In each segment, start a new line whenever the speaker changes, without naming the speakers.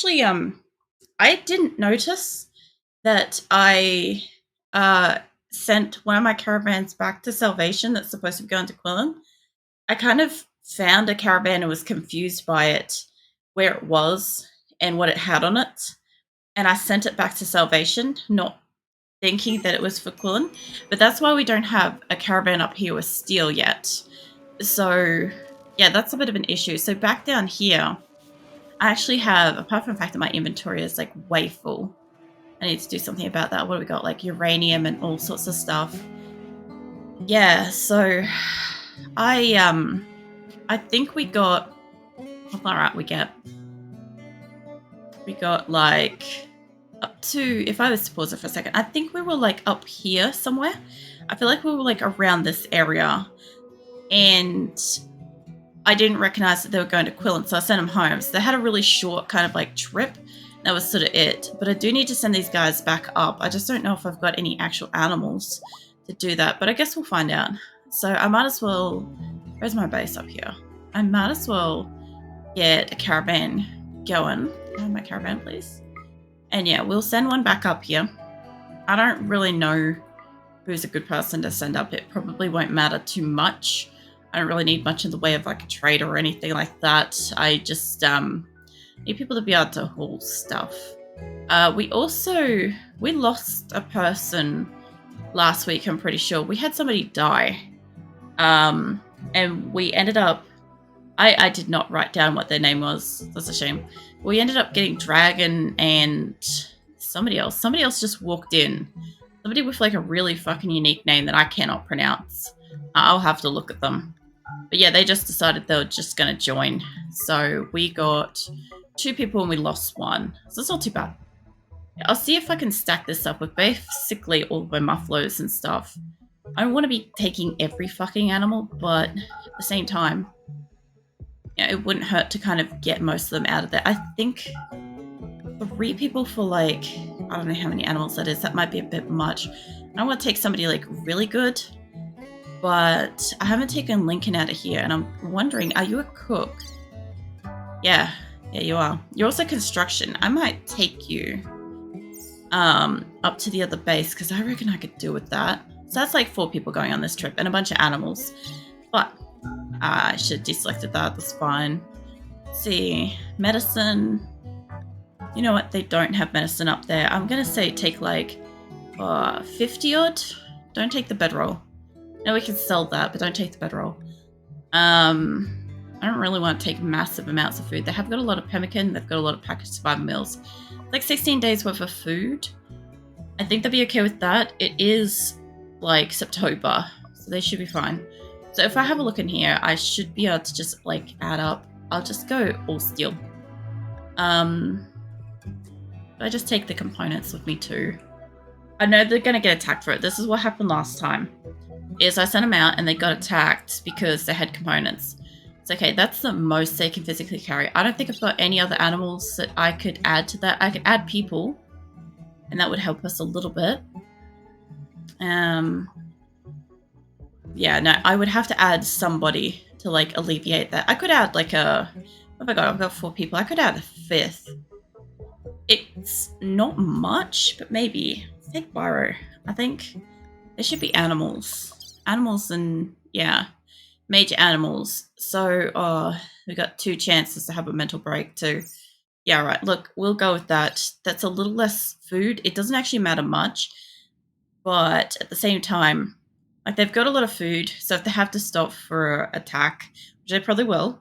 Actually, I didn't notice that I sent one of my caravans back to Salvation that's supposed to be going to Qulin. I kind of found a caravan and was confused by it, where it was and what it had on it. And I sent it back to Salvation, not thinking that it was for Qulin. But that's why we don't have a caravan up here with steel yet. So, yeah, that's a bit of an issue. So back down here, I actually have, apart from the fact that my inventory is like way full, I need to do something about that. What do we got? Like uranium and all sorts of stuff. Yeah, so I think we got, how far out we got like up to, if I was to pause it for a second, I think we were like up here somewhere. I feel like we were like around this area, and I didn't recognize that they were going to Qulin, so I sent them home. So they had a really short kind of like trip. That was sort of it. But I do need to send these guys back up. I just don't know if I've got any actual animals to do that, but I guess we'll find out. So I might as well, where's my base up here? I might as well get a caravan going. My caravan, please. And yeah, we'll send one back up here. I don't really know who's a good person to send up. It probably won't matter too much. I don't really need much in the way of like a trader or anything like that. I just need people to be able to haul stuff. We lost a person last week, I'm pretty sure. We had somebody die. And we ended up, I did not write down what their name was. That's a shame. We ended up getting Dragon and somebody else. Somebody else just walked in. Somebody with like a really fucking unique name that I cannot pronounce. I'll have to look at them. But yeah, they just decided they were just going to join. So we got 2 people and we lost 1. So it's not too bad. I'll see if I can stack this up with basically all of my mufflos and stuff. I don't want to be taking every fucking animal, but at the same time, it wouldn't hurt to kind of get most of them out of there. I think 3 people for like, I don't know how many animals that is. That might be a bit much. I want to take somebody like really good, but I haven't taken Lincoln out of here, and I'm wondering, are you a cook? Yeah, you are. You're also construction. I might take you up to the other base, because I reckon I could do with that. So that's like 4 people going on this trip and a bunch of animals. But I should have deselected that. That's fine. Let's see, medicine. You know what? They don't have medicine up there. I'm going to say take like 50 odd. Don't take the bedroll. No, we can sell that, but don't take the bedroll. I don't really want to take massive amounts of food. They have got a lot of pemmican. They've got a lot of packaged survival meals. Like 16 days worth of food. I think they'll be okay with that. It is like September, so they should be fine. So if I have a look in here, I should be able to just like add up. I'll just go all steel. I just take the components with me too. I know they're going to get attacked for it. This is what happened last time. Is I sent them out and they got attacked because they had components. It's okay, that's the most they can physically carry. I don't think I've got any other animals that I could add to that. I could add people, and that would help us a little bit. Yeah, no, I would have to add somebody to like alleviate that. I could add like a, oh my god, I've got 4 people. I could add a 5th. It's not much, but maybe. Take Byro. I think there should be animals. Animals and, yeah, major animals. So, we got 2 chances to have a mental break too. Yeah, right. Look, we'll go with that. That's a little less food. It doesn't actually matter much, but at the same time, like they've got a lot of food. So if they have to stop for an attack, which they probably will,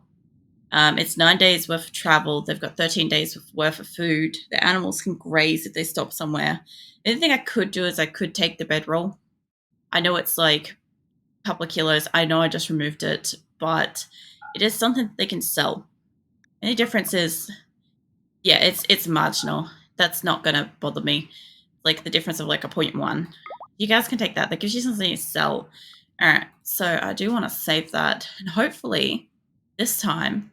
it's 9 days worth of travel. They've got 13 days worth of food. The animals can graze if they stop somewhere. The only thing I could do is I could take the bedroll. I know it's like a couple of kilos. I know I just removed it, but it is something that they can sell. Any difference is, yeah, it's marginal. That's not going to bother me. Like the difference of like a 0.1. You guys can take that. That gives you something to sell. All right, so I do want to save that. And hopefully this time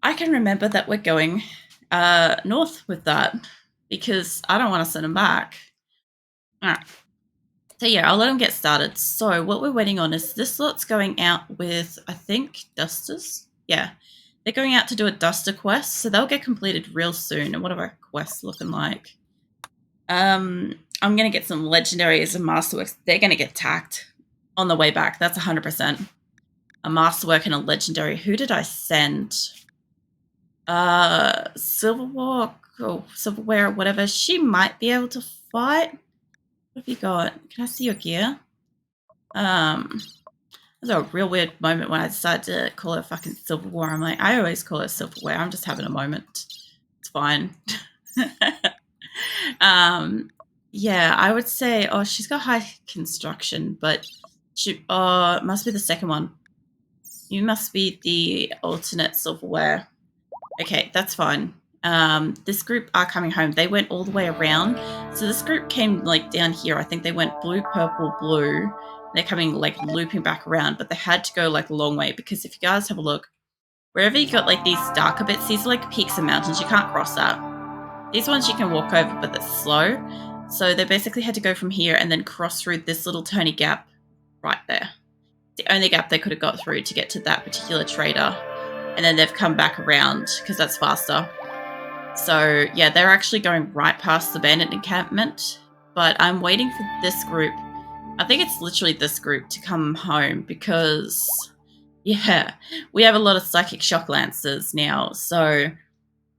I can remember that we're going north with that, because I don't want to send them back. All right. So yeah, I'll let them get started. So what we're waiting on is this lot's going out with, I think, dusters. Yeah, They're going out to do a duster quest, so they'll get completed real soon. And what are our quests looking like? I'm going to get some legendaries and masterworks. They're going to get tacked on the way back. That's 100%. A masterwork and a legendary. Who did I send? Silverwalk or Silverware or whatever. She might be able to fight. What have you got? Can I see your gear? It was a real weird moment when I decided to call her fucking Silverware. I'm like, I always call her Silverware. I'm just having a moment. It's fine. Yeah, I would say, oh, she's got high construction, but she, it must be the second one. You must be the alternate Silverware. Okay, that's fine. This group are coming home. They went all the way around. So this group came like down here. I think they went blue, purple, blue. They're coming like looping back around, but they had to go like a long way because if you guys have a look, wherever you got like these darker bits, these are like peaks and mountains. You can't cross that. These ones you can walk over, but they're slow. So they basically had to go from here and then cross through this little tiny gap right there. The only gap they could have got through to get to that particular trader. And then they've come back around because that's faster. So yeah, they're actually going right past the bandit encampment. But I'm waiting for this group. I think it's literally this group to come home because, yeah, we have a lot of psychic shock lancers now. So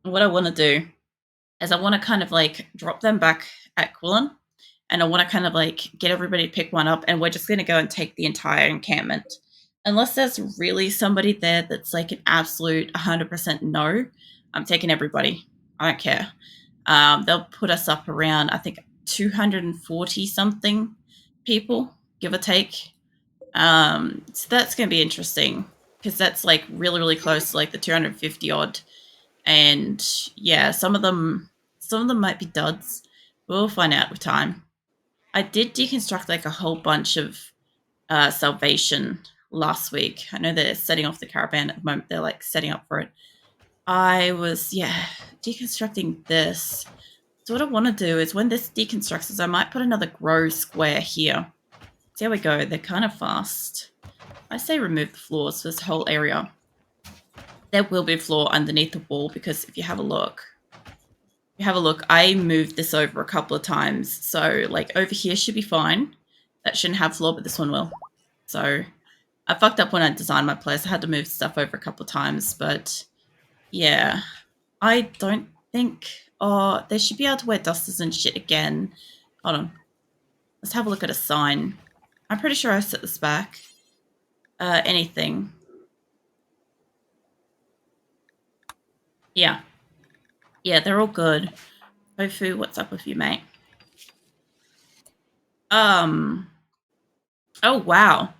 what I want to do is I want to kind of like drop them back at Qulin. And I want to kind of like get everybody to pick one up. And we're just going to go and take the entire encampment. Unless there's really somebody there that's like an absolute 100% no, I'm taking everybody. I don't care. They'll put us up around, I think, 240 something people, give or take. So that's going to be interesting because that's like really, really close to like the 250 odd. And yeah, some of them might be duds. We'll find out with time. I did deconstruct like a whole bunch of salvation last week. I know they're setting off the caravan at the moment. They're like setting up for it. I was, deconstructing this. So what I want to do is when this deconstructs is I might put another grow square here. See how we go. They're kind of fast. I say remove the floors for this whole area. There will be a floor underneath the wall because if you have a look, I moved this over a couple of times. So like over here should be fine. That shouldn't have floor, but this one will. So I fucked up when I designed my place. I had to move stuff over a couple of times, but yeah, I don't think, they should be able to wear dusters and shit again. Hold on. Let's have a look at a sign. I'm pretty sure I set this back. Anything. Yeah. Yeah, they're all good. Tofu, what's up with you, mate? Oh, wow.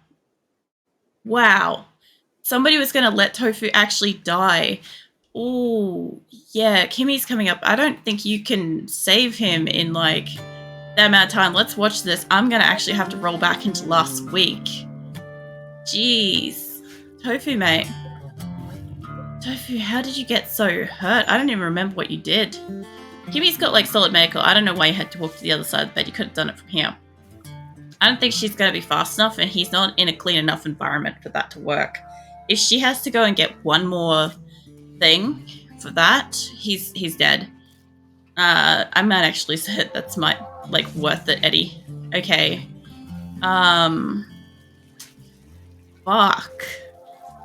Wow. Somebody was going to let Tofu actually die. Oh, yeah, Kimmy's coming up. I don't think you can save him in, like, that amount of time. Let's watch this. I'm going to actually have to roll back into last week. Jeez. Tofu, mate. Tofu, how did you get so hurt? I don't even remember what you did. Kimmy's got, like, solid medical. I don't know why you had to walk to the other side of the bed. You could have done it from here. I don't think she's going to be fast enough, and he's not in a clean enough environment for that to work. If she has to go and get one more thing for that, he's dead. I might actually say that's like worth it, Eddie. Okay. Fuck.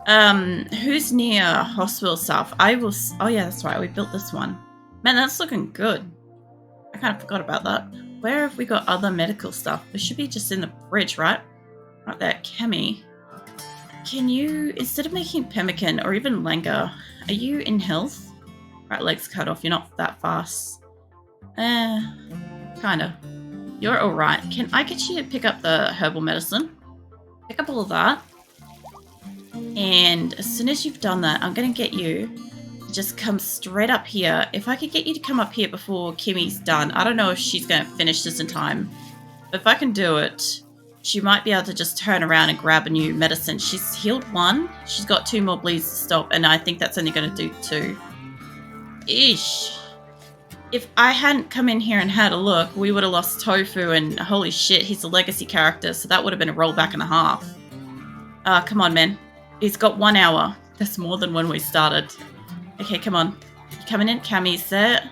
Who's near hospital stuff? Oh yeah, that's right. We built this one. Man, that's looking good. I kind of forgot about that. Where have we got other medical stuff? It should be just in the fridge, right? Right there, Kemi. Can you, instead of making pemmican or even lenga, are you in health? Right leg's cut off. You're not that fast. Kinda. You're alright. Can I get you to pick up the herbal medicine? Pick up all of that. And as soon as you've done that, I'm going to get you to just come straight up here. If I could get you to come up here before Kimmy's done. I don't know if she's going to finish this in time. But if I can do it, she might be able to just turn around and grab a new medicine. She's healed one. She's got 2 more bleeds to stop. And I think that's only going to do 2. Eesh. If I hadn't come in here and had a look, we would have lost Tofu. And holy shit, he's a legacy character. So that would have been a rollback and a half. Come on, man. He's got 1 hour. There's more than when we started. Okay, come on. You're coming in, Cammy's there.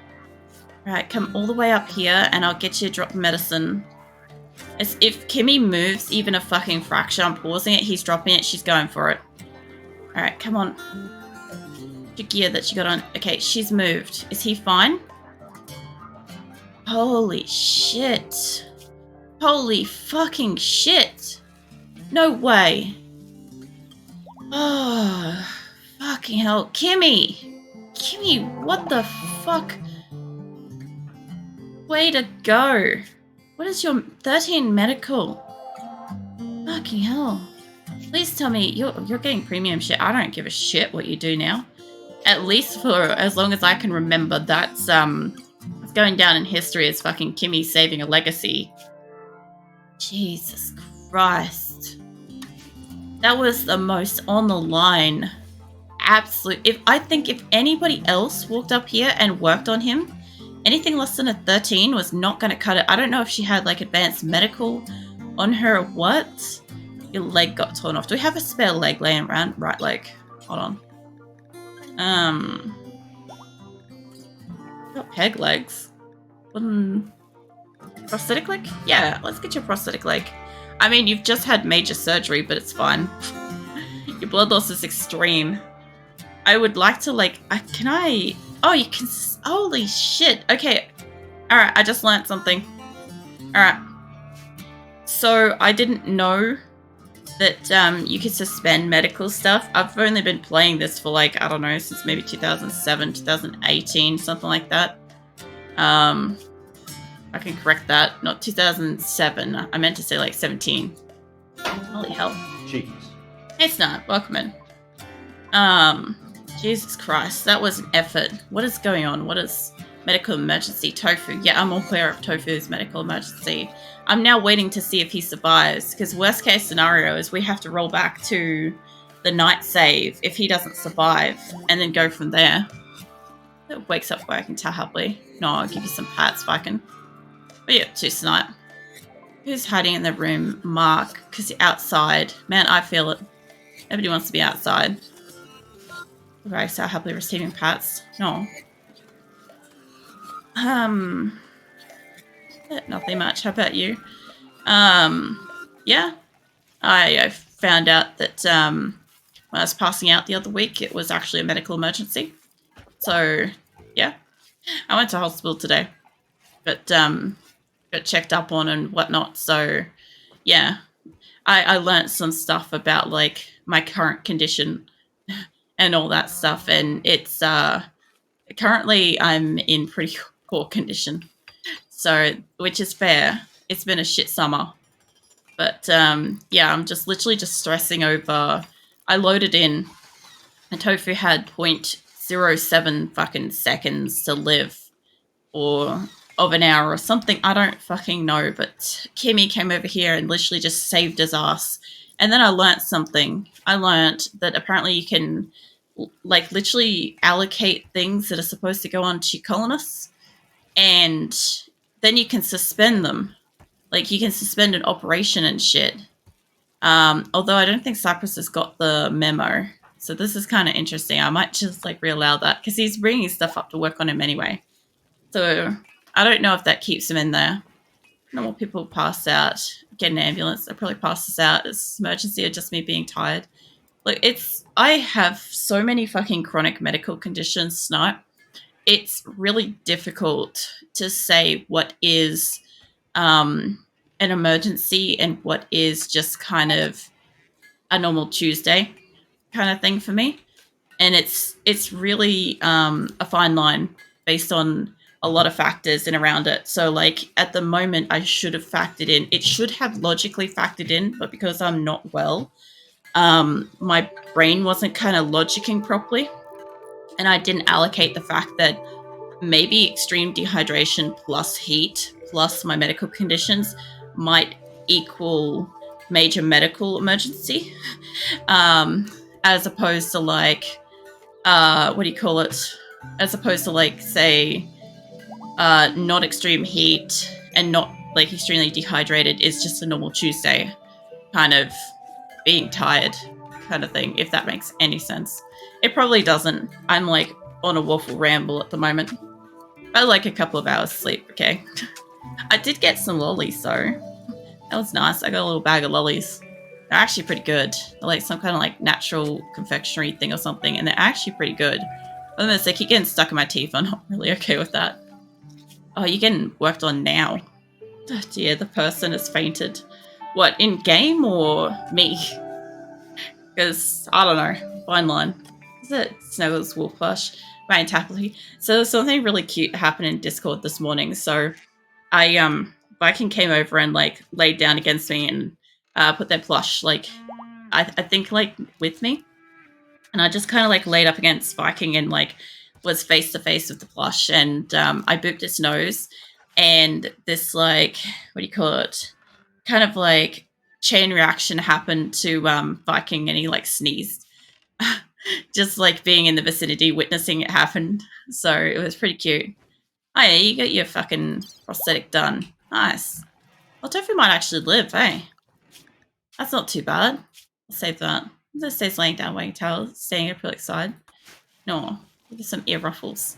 Alright, come all the way up here and I'll get you a drop of medicine. As if Kimmy moves even a fucking fraction, I'm pausing it, he's dropping it, she's going for it. Alright, come on. Your gear that she got on. Okay, she's moved. Is he fine? Holy shit. Holy fucking shit. No way. Oh, fucking hell. Kimmy! Kimmy, what the fuck? Way to go. What is your 13 medical? Fucking hell. Please tell me you're getting premium shit. I don't give a shit what you do now. At least for as long as I can remember, that's it's going down in history as fucking Kimmy saving a legacy. Jesus Christ. That was the most on the line. Absolute. I think if anybody else walked up here and worked on him, anything less than a 13 was not going to cut it. I don't know if she had like advanced medical on her or what. Your leg got torn off. Do we have a spare leg laying around? Right leg. Hold on. Got peg legs. Prosthetic leg? Yeah, let's get your prosthetic leg. I mean, you've just had major surgery, but it's fine. Your blood loss is extreme. I would like to, like, can I... Oh, you can... Holy shit. Okay. Alright, I just learned something. Alright. So, I didn't know that you could suspend medical stuff. I've only been playing this for, like, I don't know, since maybe 2007, 2018, something like that. I can correct that. Not 2007. I meant to say, like, 17. Holy hell.
Jeez.
It's not. Welcome in. Jesus Christ. That was an effort. What is going on? What is medical emergency? Tofu. Yeah, I'm aware of Tofu's medical emergency. I'm now waiting to see if he survives, because worst case scenario is we have to roll back to the night save if he doesn't survive, and then go from there. It wakes up where I can tell happily. No, I'll give you some pats if I can. What are you up to tonight? Who's hiding in the room? Mark, because you're outside. Man, I feel it. Nobody wants to be outside. Right, so happily receiving pats. No. Nothing much. How about you? Yeah. I found out that when I was passing out the other week, it was actually a medical emergency. So, yeah. I went to hospital today. But, got checked up on and whatnot. So, yeah. I learned some stuff about, like, my current condition and all that stuff. And it's, currently I'm in pretty poor condition. So, which is fair. It's been a shit summer. But, yeah, I'm just literally just stressing over. I loaded in, and Tofu had 0.07 fucking seconds to live, or of an hour or something. I don't fucking know. But Kimmy came over here and literally just saved his ass. And then I learnt something. I learnt that apparently you can, like, literally allocate things that are supposed to go on to colonists, and then you can suspend them. Like, you can suspend an operation and shit. Although I don't think Cypress has got the memo. So this is kind of interesting. I might just, like, re-allow that, because he's bringing stuff up to work on him anyway. So I don't know if that keeps him in there. Normal people pass out, get an ambulance. They'll probably pass us out as emergency, or just me being tired. Look, I have so many fucking chronic medical conditions, Snipe. It's really difficult to say what is an emergency and what is just kind of a normal Tuesday kind of thing for me. And it's really a fine line based on a lot of factors and around it. So, like, at the moment, I should have factored in. It should have logically factored in, but because I'm not well, my brain wasn't kind of logicking properly. And I didn't allocate the fact that maybe extreme dehydration plus heat plus my medical conditions might equal major medical emergency, as opposed to, like, what do you call it? As opposed to, like, say, not extreme heat and not, like, extremely dehydrated is just a normal Tuesday kind of being tired kind of thing, if that makes any sense. It probably doesn't. I'm like on a waffle ramble at the moment. I like a couple of hours sleep, okay? I did get some lollies though. That was nice. I got a little bag of lollies. They're actually pretty good. They're like some kind of like natural confectionery thing or something, and they're actually pretty good. Other than they keep getting stuck in my teeth. I'm not really okay with that. Oh, you're getting worked on now. Oh dear, the person has fainted. What, in game or me? Because, I don't know. Fine line. Is it Snuggles Wolf Plush? Ryan Tapley. So there's something really cute happened in Discord this morning. So Viking came over and like laid down against me and put their plush like I think like with me. And I just kind of like laid up against Viking and like was face to face with the plush, and I booped its nose, and this like, what do you call it? Kind of like chain reaction happened to Viking, and he like sneezed, just like being in the vicinity, witnessing it happen. So it was pretty cute. Oh yeah, you got your fucking prosthetic done. Nice. Well, Tofu might actually live, eh? That's not too bad. I'll save that. This stays laying down, wagging tail, staying up like side. No, give some ear ruffles.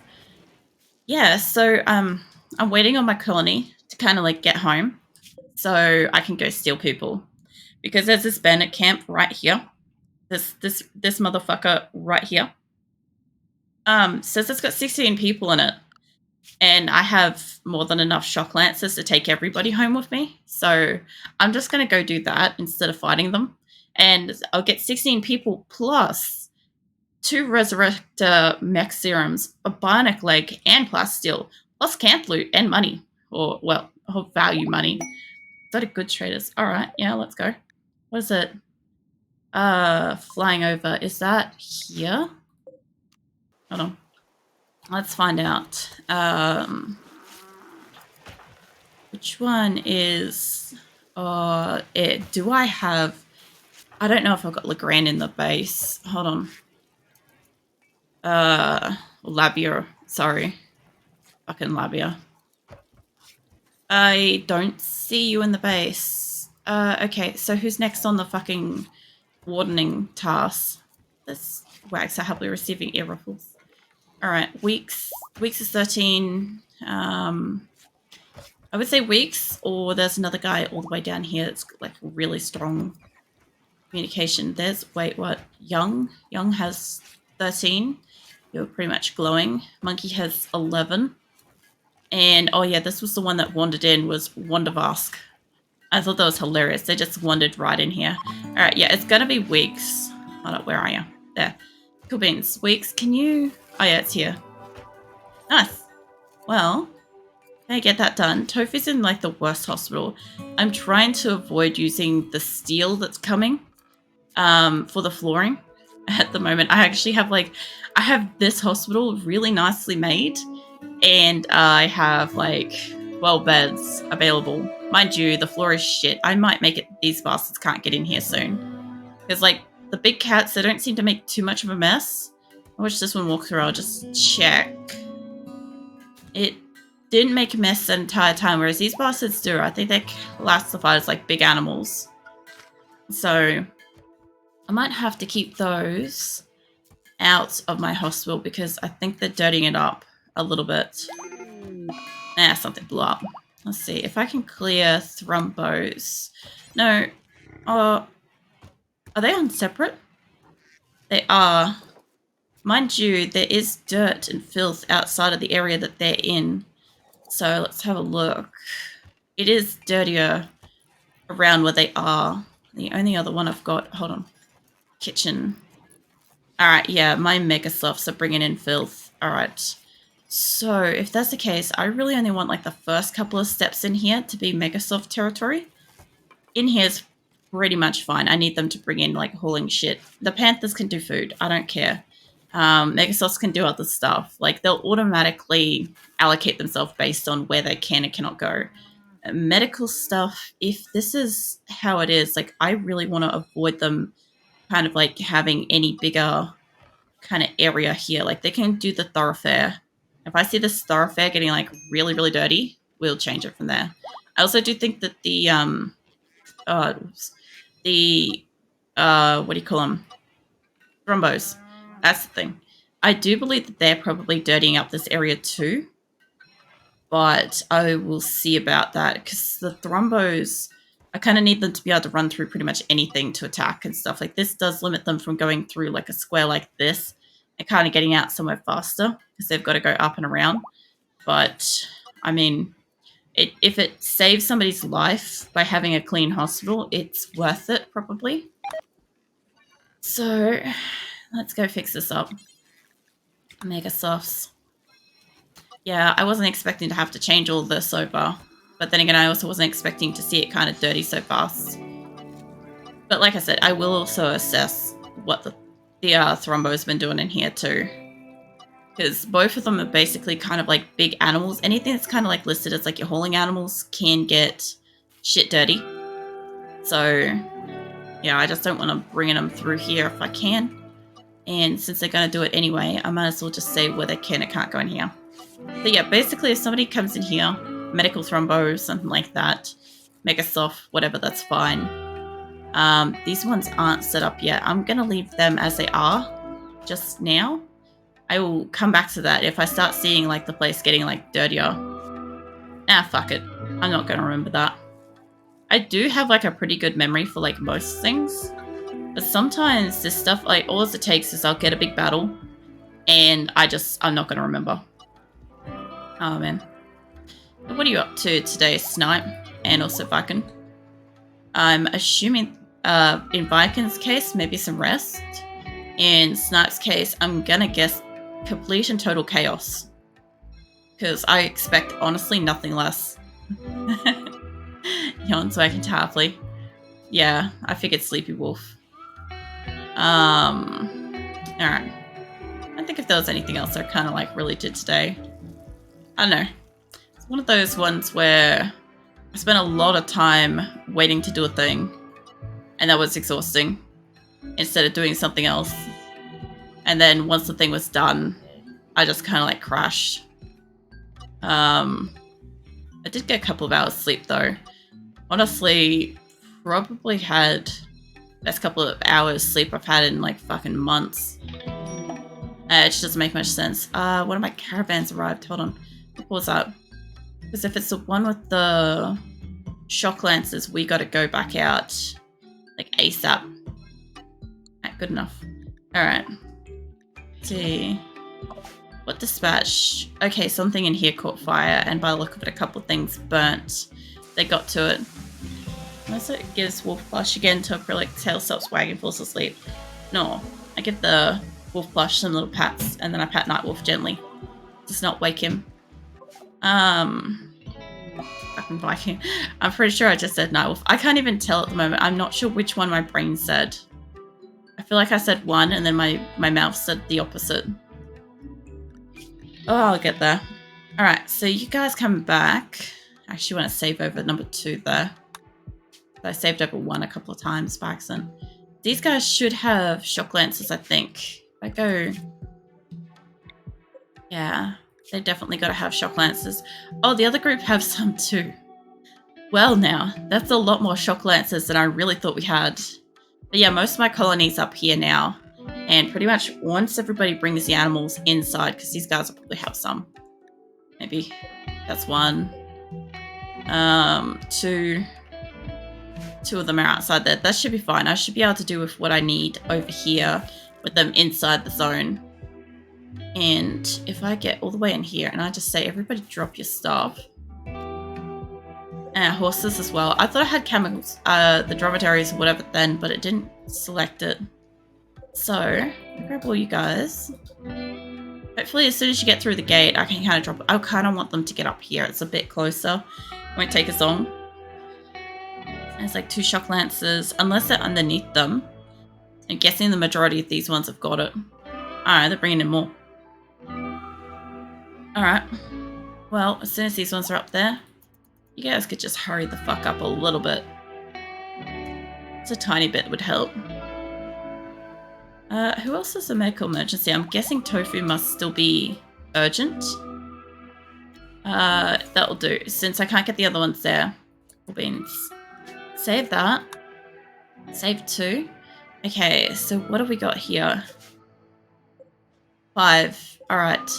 Yeah, so I'm waiting on my colony to kind of like get home, so I can go steal people, because there's this bandit camp right here. This motherfucker right here. Says it's got 16 people in it, and I have more than enough shock lancers to take everybody home with me. So I'm just gonna go do that instead of fighting them, and I'll get 16 people plus 2 Resurrector mech serums, a bionic leg, and plasteel, plus camp loot and money. Or, well, value money. Is that a good traders? Alright, yeah, let's go. What is it? Flying over. Is that here? Hold on. Let's find out. Which one is... it? Do I have... I don't know if I've got Legrand in the base. Hold on. Labia. Sorry. Fucking Labia. I don't see you in the base. Okay, so who's next on the fucking wardening task? This Wags are happily receiving ear ruffles. Alright, Weeks. Weeks is 13. I would say Weeks, or there's another guy all the way down here that's like really strong communication. There's, wait, what? Young? Young has 13. You're pretty much glowing. Monkey has 11. And, oh yeah, this was the one that wandered in, was Wondervask. I thought that was hilarious. They just wandered right in here. Alright, yeah, it's gonna be Weeks. Hold up, where are you? There. Cool beans. Weeks, can you... Oh yeah, it's here. Nice. Well, can I get that done? Tofu's in, like, the worst hospital. I'm trying to avoid using the steel that's coming for the flooring at the moment. I actually have, like... I have this hospital really nicely made, and I have, like, 12 beds available. Mind you, the floor is shit. I might make it these bastards can't get in here soon. Because, like, the big cats, they don't seem to make too much of a mess. I wish this one walked through. I'll just check. It didn't make a mess the entire time, whereas these bastards do. I think they're classified as, like, big animals. So, I might have to keep those out of my hospital because I think they're dirtying it up a little bit. Something blew up. Let's see if I can clear thrombos. No. Are they on separate? They are. Mind you, there is dirt and filth outside of the area that they're in. So let's have a look. It is dirtier around where they are. The only other one I've got, hold on, kitchen. Alright, yeah, my mega softs are bringing in filth. Alright. So, if that's the case, I really only want, like, the first couple of steps in here to be Megasoft territory. In here's pretty much fine. I need them to bring in, like, hauling shit. The Panthers can do food. I don't care. Megasofts can do other stuff. Like, they'll automatically allocate themselves based on where they can and cannot go. Medical stuff, if this is how it is, like, I really want to avoid them kind of, like, having any bigger kind of area here. Like, they can do the thoroughfare. If I see this thoroughfare getting, like, really, really dirty, we'll change it from there. I also do think that the, what do you call them? Thrombos. That's the thing. I do believe that they're probably dirtying up this area too. But I will see about that because the thrombos, I kind of need them to be able to run through pretty much anything to attack and stuff. Like this does limit them from going through like a square like this and kind of getting out somewhere faster because they've got to go up and around. But I mean, if it saves somebody's life by having a clean hospital, it's worth it probably. So let's go fix this up. Mega softs. Yeah, I wasn't expecting to have to change all this so far. But then again, I also wasn't expecting to see it kind of dirty so fast. But like I said, I will also assess what the Thrombo's been doing in here too. Because both of them are basically kind of like big animals. Anything that's kind of like listed as like your hauling animals can get shit dirty. So yeah, I just don't want to bring them through here if I can. And since they're going to do it anyway, I might as well just say where they can and can't go in here. So yeah, basically if somebody comes in here, medical thrombo, something like that, mega soft, whatever, that's fine. These ones aren't set up yet. I'm going to leave them as they are just now. I will come back to that if I start seeing like the place getting like dirtier. Fuck it. I'm not going to remember that. I do have like a pretty good memory for like most things. But sometimes this stuff, like all it takes is I'll get a big battle and I'm not going to remember. Oh man. What are you up to today, Snipe? And also Viking? I'm assuming in Viking's case, maybe some rest. In Snipe's case, I'm gonna guess complete and total chaos. Because I expect, honestly, nothing less. Yawns Viking Tarpley. Yeah, I figured Sleepy Wolf. Alright. I think if there was anything else I kind of like really did today. I don't know. It's one of those ones where I spent a lot of time waiting to do a thing. And that was exhausting. Instead of doing something else. And then once the thing was done, I just kind of like crashed. I did get a couple of hours sleep though. Honestly, probably had best couple of hours sleep I've had in like fucking months. It just doesn't make much sense. One of my caravans arrived. Hold on. What was that? Because if it's the one with the shock lances, we gotta go back out like ASAP. Alright, good enough. Alright. Let's see. What dispatch? Okay, something in here caught fire, and by the look of it, a couple of things burnt. They got to it. Unless it gives Wolf Plush again to acrylic, tail stops wagging, falls asleep. No, I give the Wolf Plush some little pats, and then I pat Nightwolf gently. Does not wake him. Fucking Viking. I'm pretty sure I just said Nightwolf. I can't even tell at the moment. I'm not sure which one my brain said. I feel like I said one, and then my mouth said the opposite. Oh, I'll get there. Alright, so you guys come back. I actually want to save over number 2 there. I saved over 1 a couple of times by accident. These guys should have shock lances, I think. I go... Yeah, they definitely got to have shock lances. Oh, the other group have some too. Well now, that's a lot more shock lances than I really thought we had. But yeah, most of my colony's up here now. And pretty much once everybody brings the animals inside, because these guys will probably have some. Maybe. That's 1. 2. 2 of them are outside there. That should be fine. I should be able to do with what I need over here with them inside the zone. And if I get all the way in here and I just say, everybody drop your stuff. And horses as well. I thought I had camels, the dromedaries or whatever then, but it didn't select it. So, I'll grab all you guys. Hopefully as soon as you get through the gate, I can kind of drop... I kind of want them to get up here. It's a bit closer. Won't take as long. There's like 2 shock lances, unless they're underneath them. I'm guessing the majority of these ones have got it. Alright, they're bringing in more. Alright. Well, as soon as these ones are up there, you guys could just hurry the fuck up a little bit. It's a tiny bit would help. Who else is a medical emergency? I'm guessing Tofu must still be urgent. That'll do. Since I can't get the other ones there. Beans. Save that. Save 2. Okay, so what have we got here? 5. All right.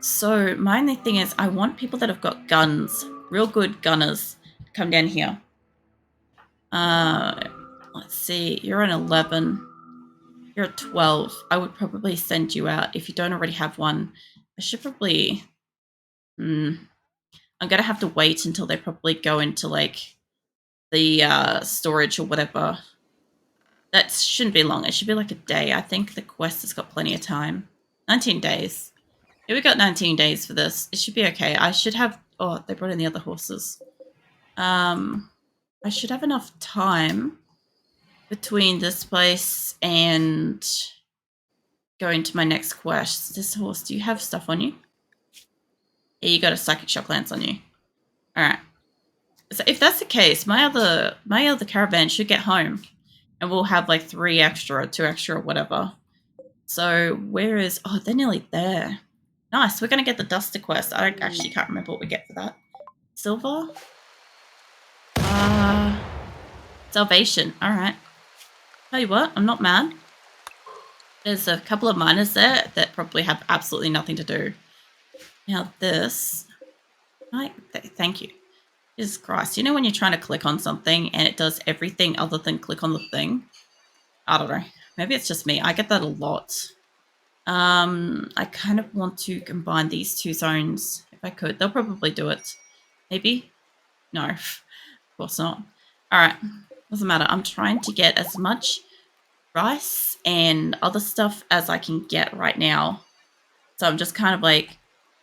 So my only thing is I want people that have got guns, real good gunners, to come down here. Let's see. You're an 11. You're at 12. I would probably send you out if you don't already have one. I should probably... I'm going to have to wait until they probably go into, like, the storage or whatever. That shouldn't be long. It should be like a day. I think the quest has got plenty of time. 19 days. Yeah, we got 19 days for this. It should be okay. I should have... Oh, they brought in the other horses. I should have enough time between this place and going to my next quest. This horse, do you have stuff on you? Yeah, you got a psychic shock lance on you. Alright. So if that's the case, my other caravan should get home. And we'll have like 3 extra, 2 extra, or whatever. So where is... Oh, they're nearly there. Nice, we're going to get the Duster quest. I actually can't remember what we get for that. Silver? Salvation. Alright. Tell you what, I'm not mad. There's a couple of miners there that probably have absolutely nothing to do. Now this... Thank you. Jesus Christ. You know when you're trying to click on something and it does everything other than click on the thing? I don't know. Maybe it's just me. I get that a lot. I kind of want to combine these 2 zones if I could. They'll probably do it. Maybe? No. Of course not. Alright. Doesn't matter. I'm trying to get as much rice and other stuff as I can get right now. So I'm just kind of like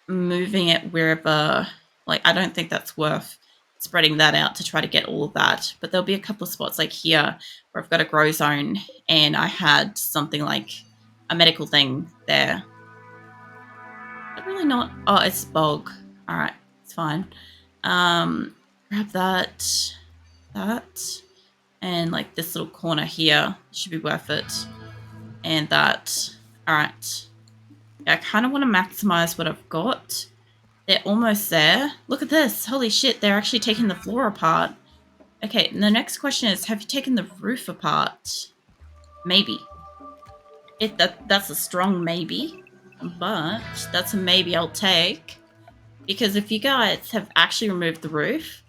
moving it wherever... Like, I don't think that's worth spreading that out to try to get all of that. But there'll be a couple of spots like here where I've got a grow zone and I had something like a medical thing there. But really not... Oh, it's bog. Alright, it's fine. Grab that, and like this little corner here should be worth it. And that. Alright. Yeah, I kind of want to maximize what I've got. They're almost there. Look at this. Holy shit, they're actually taking the floor apart. Okay, and the next question is, have you taken the roof apart? Maybe. That's a strong maybe, but that's a maybe I'll take. Because if you guys have actually removed the roof,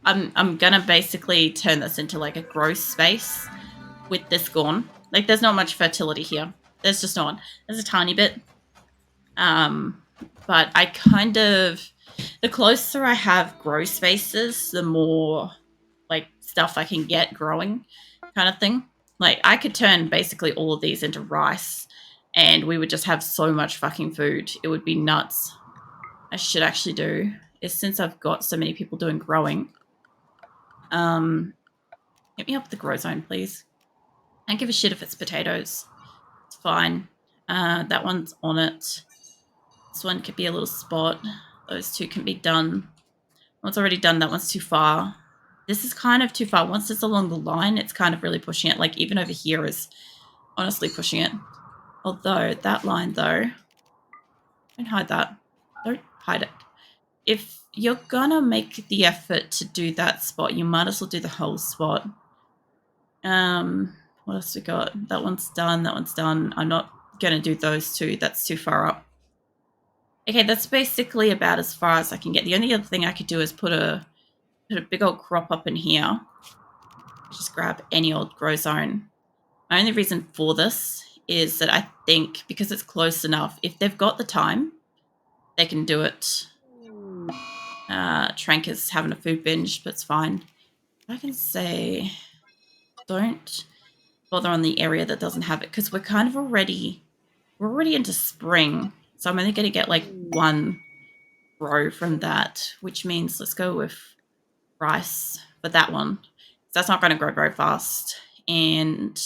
I'm gonna basically turn this into like a growth space with this gone. Like, there's not much fertility here. There's just not. There's a tiny bit. But I kind of... The closer I have grow spaces, the more, like, stuff I can get growing kind of thing. Like, I could turn basically all of these into rice, and we would just have so much fucking food. It would be nuts. I should actually do is, since I've got so many people doing growing, hit me up with the grow zone, please. I don't give a shit if it's potatoes. It's fine. That one's on it. This one could be a little spot. Those 2 can be done. One's already done. That one's too far. This is kind of too far. Once it's along the line, it's kind of really pushing it. Like, even over here is honestly pushing it. Although, that line, though... Don't hide that. Don't hide it. If you're gonna make the effort to do that spot, you might as well do the whole spot. What else we got? That one's done. That one's done. I'm not gonna do those 2. That's too far up. Okay, that's basically about as far as I can get. The only other thing I could do is put a big old crop up in here. Just grab any old grow zone. My only reason for this is that I think because it's close enough, if they've got the time, they can do it. Trank is having a food binge, but it's fine. I can say don't bother on the area that doesn't have it, because we're kind of already into spring. So I'm only going to get like 1 row from that, which means let's go with rice for that one. So that's not going to grow very fast. And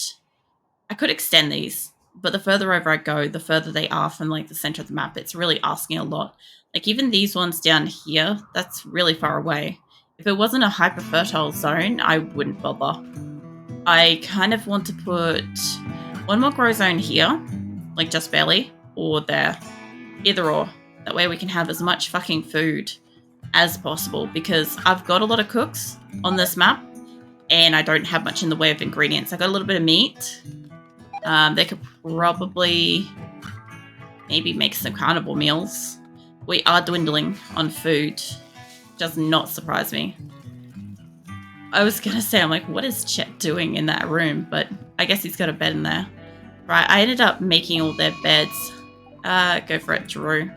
I could extend these, but the further over I go, the further they are from like the center of the map. It's really asking a lot. Like even these ones down here, that's really far away. If it wasn't a hyper fertile zone, I wouldn't bother. I kind of want to put 1 more grow zone here, like just barely, or there. Either or. That way we can have as much fucking food as possible, because I've got a lot of cooks on this map and I don't have much in the way of ingredients. I got a little bit of meat. They could probably maybe make some carnivore meals. We are dwindling on food. Does not surprise me. I was gonna say, I'm like, what is Chet doing in that room? But I guess he's got a bed in there. Right, I ended up making all their beds. Go for it, Drew.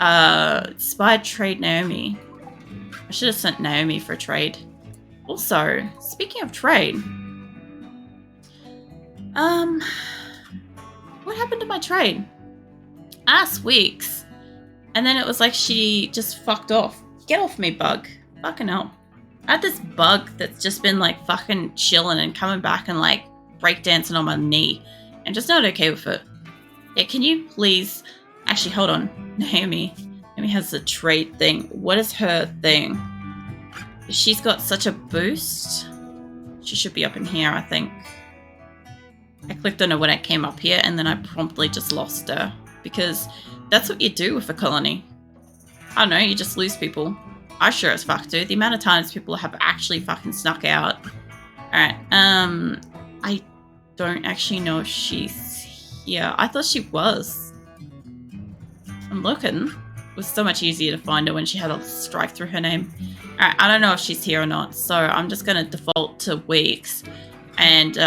Inspired trade Naomi. I should have sent Naomi for a trade. Also, speaking of trade, what happened to my trade? I asked Weeks, and then it was like she just fucked off. Get off me, bug. Fucking hell. I had this bug that's just been like fucking chilling and coming back and like breakdancing on my knee. I'm just not okay with it. Yeah, can you please... Actually, hold on. Naomi has a trade thing. What is her thing? She's got such a boost. She should be up in here, I think. I clicked on her when I came up here, and then I promptly just lost her. Because that's what you do with a colony. I don't know, you just lose people. I sure as fuck do. The amount of times people have actually fucking snuck out. Alright, I don't actually know if she's here. I thought she was. I'm looking. It was so much easier to find her when she had a strike through her name. Alright, I don't know if she's here or not, so I'm just going to default to Weeks. And